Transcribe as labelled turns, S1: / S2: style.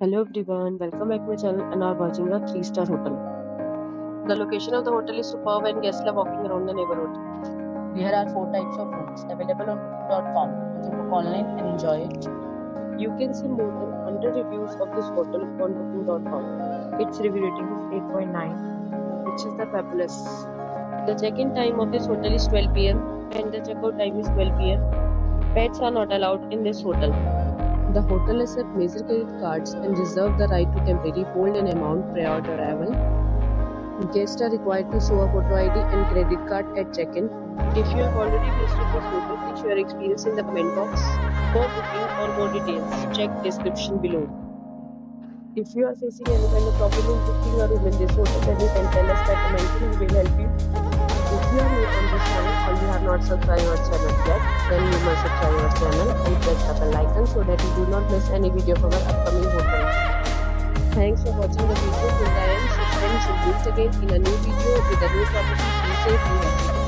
S1: Hello everyone, welcome back to my channel and are watching a 3-star hotel. The location of the hotel is superb and guests love walking around the neighborhood.
S2: There are 4 types of rooms available on booking.com. You can book online and enjoy it.
S1: You can see more than 100 reviews of this hotel on booking.com. Its review rating is 8.9, which is the fabulous. The check-in time of this hotel is 12 p.m. and the check-out time is 12 p.m. Pets are not allowed in this hotel. The hotel accepts major credit cards and reserves the right to temporarily hold an amount prior to arrival. Guests are required to show a photo ID and credit card at check-in. If you have already visited this hotel, please share your experience in the comment box. For booking or more details, check description below. If you are facing any kind of problem in booking a room in this hotel, then you can tell us by commenting. We will help you. If you are new on this channel or you have not subscribed our channel yet, then you must subscribe our channel and press the bell icon so that you do not miss any video from our upcoming hotel. Thanks for watching the video till the end. So friends, we'll meet again in a new video with a new property. Be safe, be happy.